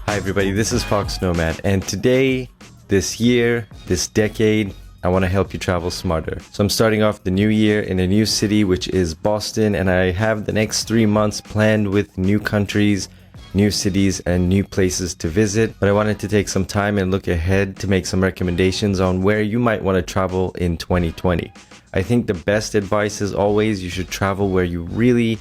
Hi everybody, this is foXnoMad, and today, this year, this decade, I want to help you travel smarter. So I'm starting off the new year in a new city, which is Boston, and I have the next 3 months planned with new countries, new cities, and new places to visit. But I wanted to take some time and look ahead to make some recommendations on where you might want to travel in 2020. I think the best advice is always you should travel where you really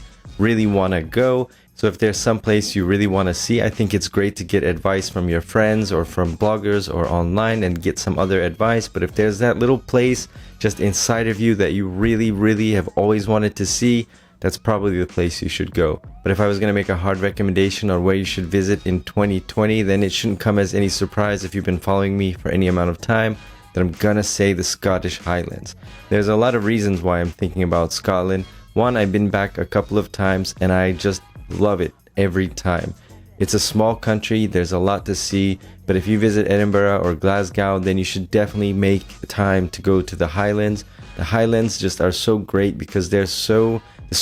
want to go. So if there's some place you really want to see, I think it's great to get advice from your friends or from bloggers or online and get some other advice. But if there's that little place just inside of you that you really have always wanted to see, that's probably the place you should go. But if I was going to make a hard recommendation on where you should visit in 2020, then it shouldn't come as any surprise if you've been following me for any amount of time that I'm gonna say the Scottish Highlands. There's a lot of reasons why I'm thinking about Scotland. One, I've been back a couple of times and I just love it every time. It's a small country, there's a lot to see, but if you visit Edinburgh or Glasgow, then you should definitely make time to go to the Highlands. The Highlands just are so great because there's so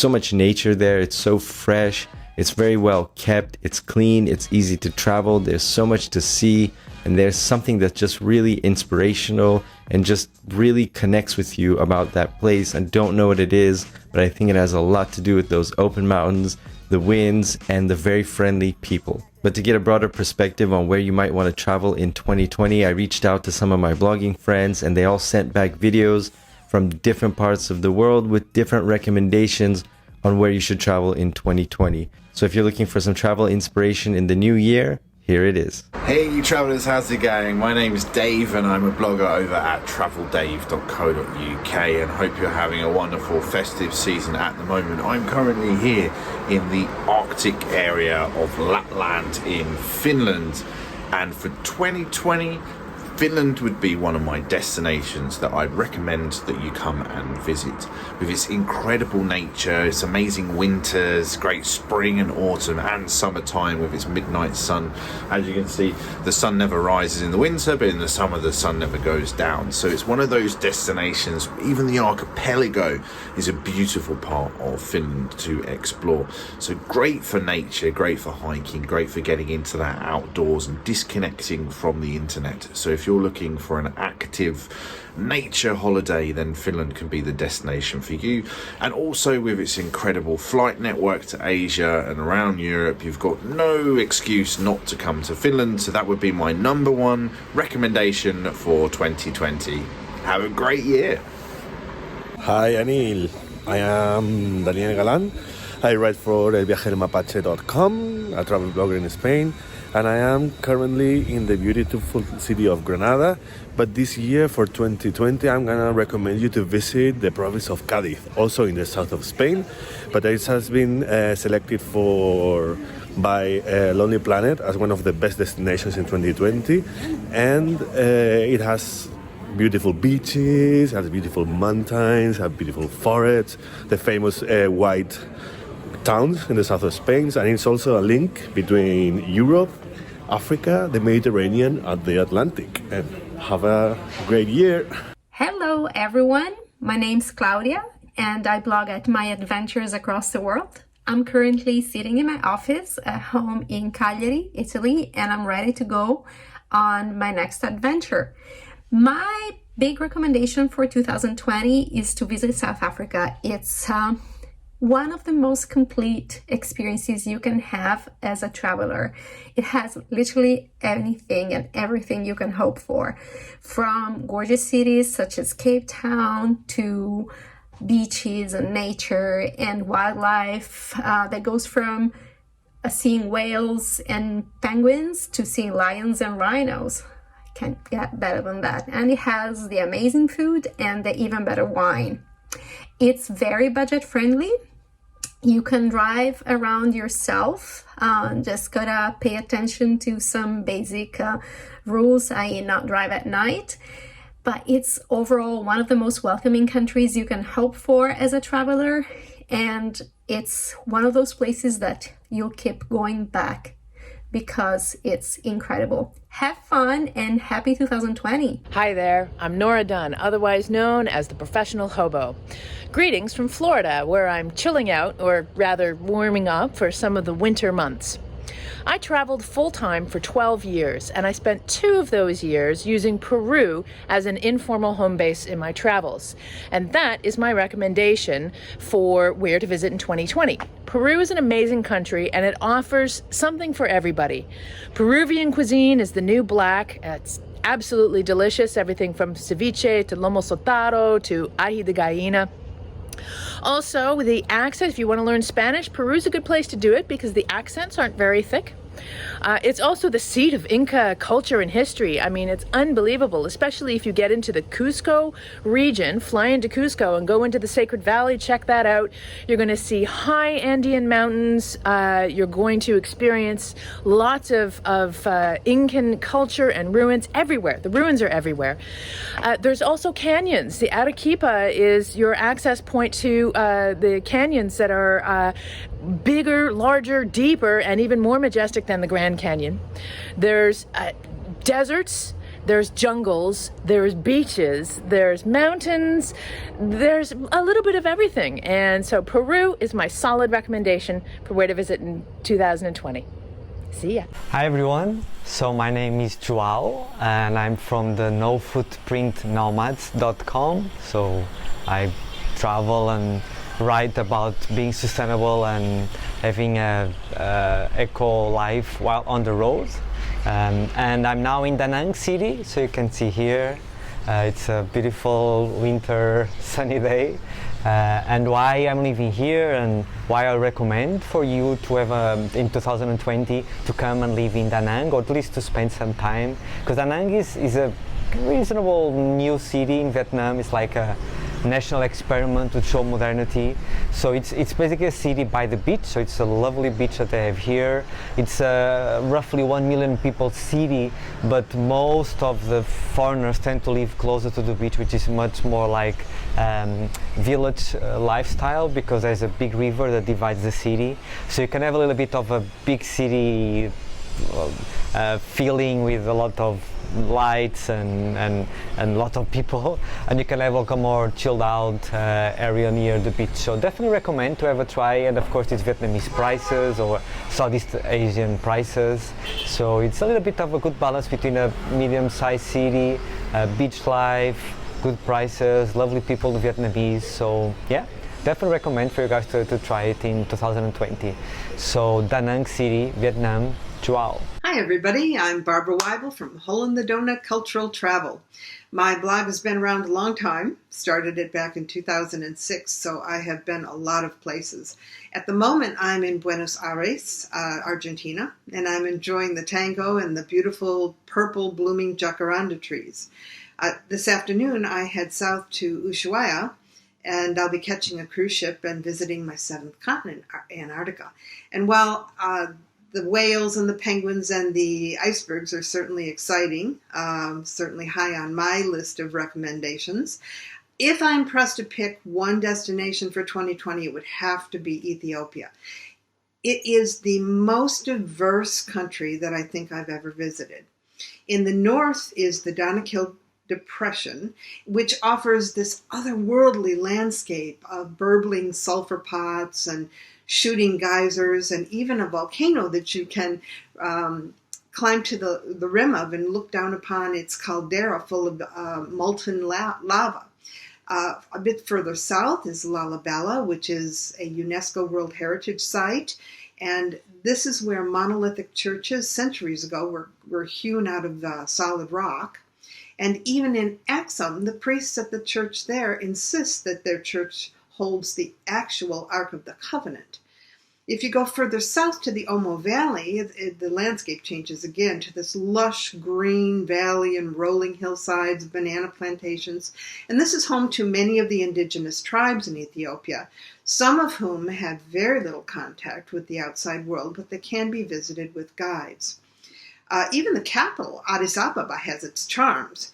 much nature there. It's so fresh, it's very well kept, it's clean, it's easy to travel, there's so much to see, and there's something that's just really inspirational and just really connects with you about that place. I don't know what it is, but I think it has a lot to do with those open mountains, the winds, and the very friendly people. But to get a broader perspective on where you might want to travel in 2020, I reached out to some of my blogging friends and they all sent back videos from different parts of the world with different recommendations on where you should travel in 2020. So if you're looking for some travel inspiration in the new year, here it is. Hey you travellers, how's it going? My name is Dave and I'm a blogger over at traveldave.co.uk and hope you're having a wonderful festive season at the moment. I'm currently here in the Arctic area of Lapland in Finland, and for 2020 Finland would be one of my destinations that I'd recommend that you come and visit. With its incredible nature, its amazing winters, great spring and autumn and summertime with its midnight sun. As you can see, the sun never rises in the winter, but in the summer the sun never goes down. So it's one of those destinations. Even the archipelago is a beautiful part of Finland to explore. So great for nature, great for hiking, great for getting into that outdoors and disconnecting from the internet. So if you're looking for an active nature holiday, then Finland can be the destination for you. And also with its incredible flight network to Asia and around Europe, you've got no excuse not to come to Finland. So that would be my number one recommendation for 2020. Have a great year. Hi Anil, I am Daniel Galan. I write for elviajeromapache.com, a travel blogger in Spain, and I am currently in the beautiful city of Granada. But this year, for 2020, I'm gonna recommend you to visit the province of Cádiz, also in the south of Spain. But it has been selected by Lonely Planet as one of the best destinations in 2020, and it has beautiful beaches, has beautiful mountains, has beautiful forests, the famous white towns in the south of Spain, and it's also a link between Europe, Africa, the Mediterranean, and the Atlantic. And have a great year. Hello everyone, my name's Claudia and I blog at My Adventures Across the World. I'm currently sitting in my office at home in Cagliari, Italy, and I'm ready to go on my next adventure. My big recommendation for 2020 is to visit South Africa. It's one of the most complete experiences you can have as a traveler. It has literally anything and everything you can hope for, from gorgeous cities such as Cape Town to beaches and nature and wildlife that goes from seeing whales and penguins to seeing lions and rhinos. Can't get better than that. And it has the amazing food and the even better wine. It's very budget friendly. You can drive around yourself, just gotta pay attention to some basic rules, i.e. not drive at night. But it's overall one of the most welcoming countries you can hope for as a traveler. And it's one of those places that you'll keep going back because it's incredible. Have fun and happy 2020. Hi there, I'm Nora Dunn, otherwise known as the Professional Hobo. Greetings from Florida, where I'm chilling out, or rather warming up for some of the winter months. I traveled full-time for 12 years, and I spent 2 of those years using Peru as an informal home base in my travels. And that is my recommendation for where to visit in 2020. Peru is an amazing country, and it offers something for everybody. Peruvian cuisine is the new black. It's absolutely delicious, everything from ceviche to lomo saltado to ají de gallina. Also, the accent, if you want to learn Spanish, Peru's a good place to do it because the accents aren't very thick. It's also the seat of Inca culture and history. I mean, it's unbelievable, especially if you get into the Cusco region, fly into Cusco and go into the Sacred Valley, check that out. You're going to see high Andean mountains. You're going to experience lots of Incan culture and ruins everywhere. The ruins are everywhere. There's also canyons. The Arequipa is your access point to the canyons that are bigger, larger, deeper, and even more majestic than the Grand Canyon. There's deserts, there's jungles, there's beaches, there's mountains, there's a little bit of everything. And so Peru is my solid recommendation for where to visit in 2020. See ya. Hi everyone, so my name is Joao and I'm from the foXnoMad.com. So I travel and write about being sustainable and having a eco life while on the road. And I'm now in Da Nang city, so you can see here it's a beautiful winter sunny day. And why I'm living here and why I recommend for you to have in 2020 to come and live in Da Nang, or at least to spend some time, because Da Nang is a reasonable new city in Vietnam. It's like a national experiment to show modernity. So it's basically a city by the beach, so it's a lovely beach that they have here. It's a roughly 1 million people city, but most of the foreigners tend to live closer to the beach, which is much more like village lifestyle, because there's a big river that divides the city. So you can have a little bit of a big city feeling with a lot of lights and a lot of people, and you can have like a more chilled out area near the beach. So definitely recommend to have a try, and of course it's Vietnamese prices or Southeast Asian prices, so it's a little bit of a good balance between a medium-sized city, beach life, good prices, lovely people, the Vietnamese. So yeah, definitely recommend for you guys to try it in 2020. So Da Nang City, Vietnam, Joao. Hi everybody, I'm Barbara Weibel from Hole in the Donut Cultural Travel. My blog has been around a long time, started it back in 2006, so I have been a lot of places. At the moment I'm in Buenos Aires, Argentina, and I'm enjoying the tango and the beautiful purple blooming jacaranda trees. This afternoon I head south to Ushuaia, and I'll be catching a cruise ship and visiting my 7th continent, Antarctica. And while the whales and the penguins and the icebergs are certainly exciting, certainly high on my list of recommendations, if I'm pressed to pick one destination for 2020, it would have to be Ethiopia. It is the most diverse country that I think I've ever visited. In the north is the Danakil Depression, which offers this otherworldly landscape of burbling sulfur pots and shooting geysers, and even a volcano that you can climb to the rim of and look down upon its caldera full of molten lava. A bit further south is Lalibela, which is a UNESCO World Heritage Site, and this is where monolithic churches centuries ago were hewn out of solid rock. And even in Axum, the priests at the church there insist that their church holds the actual Ark of the Covenant. If you go further south to the Omo Valley, the landscape changes again to this lush green valley and rolling hillsides, banana plantations. And this is home to many of the indigenous tribes in Ethiopia, some of whom have very little contact with the outside world, but they can be visited with guides. Even the capital, Addis Ababa, has its charms.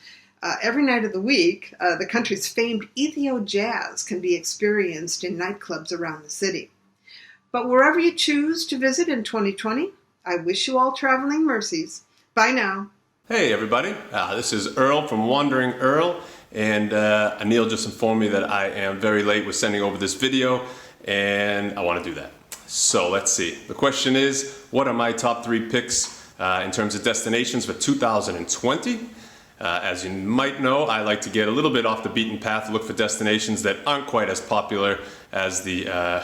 Every night of the week, the country's famed Ethio jazz can be experienced in nightclubs around the city. But wherever you choose to visit in 2020, I wish you all traveling mercies. Bye now. Hey everybody, this is Earl from Wandering Earl, and Anil just informed me that I am very late with sending over this video, and I want to do that. So let's see. The question is, what are my top 3 picks in terms of destinations for 2020? As you might know, I like to get a little bit off the beaten path, look for destinations that aren't quite as popular as the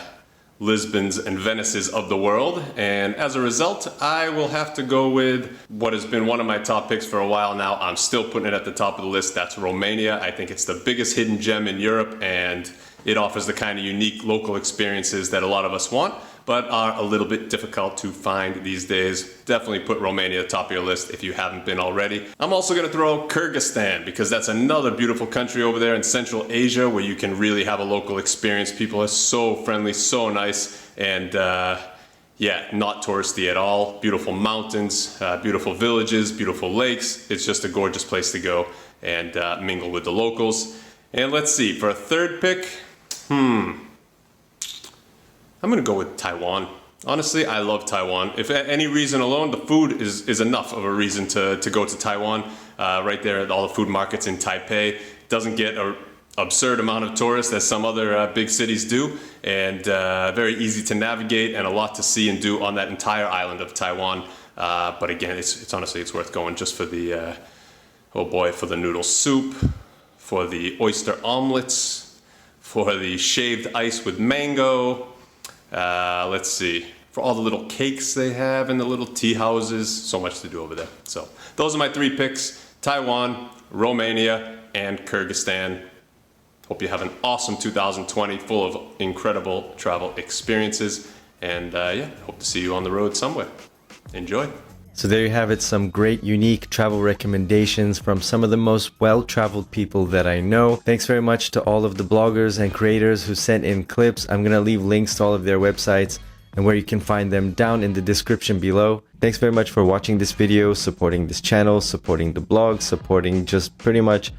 Lisbons and Venices of the world. And as a result, I will have to go with what has been one of my top picks for a while now. I'm still putting it at the top of the list. That's Romania. I think it's the biggest hidden gem in Europe, and it offers the kind of unique local experiences that a lot of us want, but are a little bit difficult to find these days. Definitely put Romania at the top of your list if you haven't been already. I'm also gonna throw Kyrgyzstan, because that's another beautiful country over there in Central Asia where you can really have a local experience. People are so friendly, so nice, and yeah, not touristy at all. Beautiful mountains, beautiful villages, beautiful lakes. It's just a gorgeous place to go and mingle with the locals. And let's see, for a third pick, I'm gonna go with Taiwan. Honestly, I love Taiwan. If any reason alone, the food is enough of a reason to go to Taiwan. Right there at all the food markets in Taipei. Doesn't get an absurd amount of tourists as some other big cities do, and very easy to navigate and a lot to see and do on that entire island of Taiwan. But again, it's honestly, it's worth going just for the, oh boy, for the noodle soup, for the oyster omelets, for the shaved ice with mango. Let's see, for all the little cakes they have and the little tea houses. So much to do over there. So those are my 3 picks: Taiwan, Romania, and Kyrgyzstan. Hope you have an awesome 2020 full of incredible travel experiences. And yeah, hope to see you on the road somewhere. Enjoy. So there you have it, some great unique travel recommendations from some of the most well-traveled people that I know. Thanks very much to all of the bloggers and creators who sent in clips. I'm gonna leave links to all of their websites and where you can find them down in the description below. Thanks very much for watching this video, supporting this channel, supporting the blog, supporting just pretty much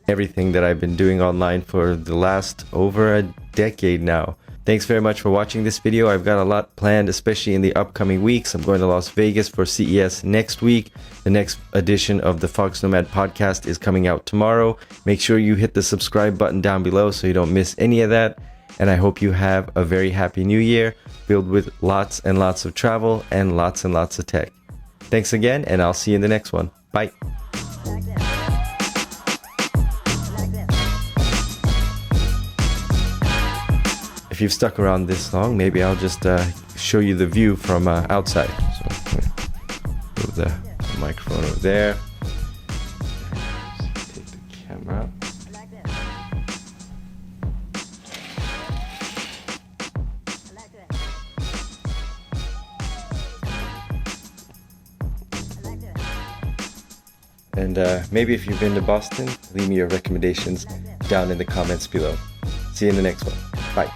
everything that I've been doing online for the last over a decade now. Thanks very much for watching this video. I've got a lot planned, especially in the upcoming weeks. I'm going to Las Vegas for CES next week. The next edition of the foXnoMad podcast is coming out tomorrow. Make sure you hit the subscribe button down below so you don't miss any of that. And I hope you have a very happy new year, filled with lots and lots of travel and lots of tech. Thanks again, and I'll see you in the next one. Bye. If you've stuck around this long, maybe I'll just show you the view from outside. So move the microphone over there. Take the camera. And maybe if you've been to Boston, leave me your recommendations down in the comments below. See you in the next one. Bye.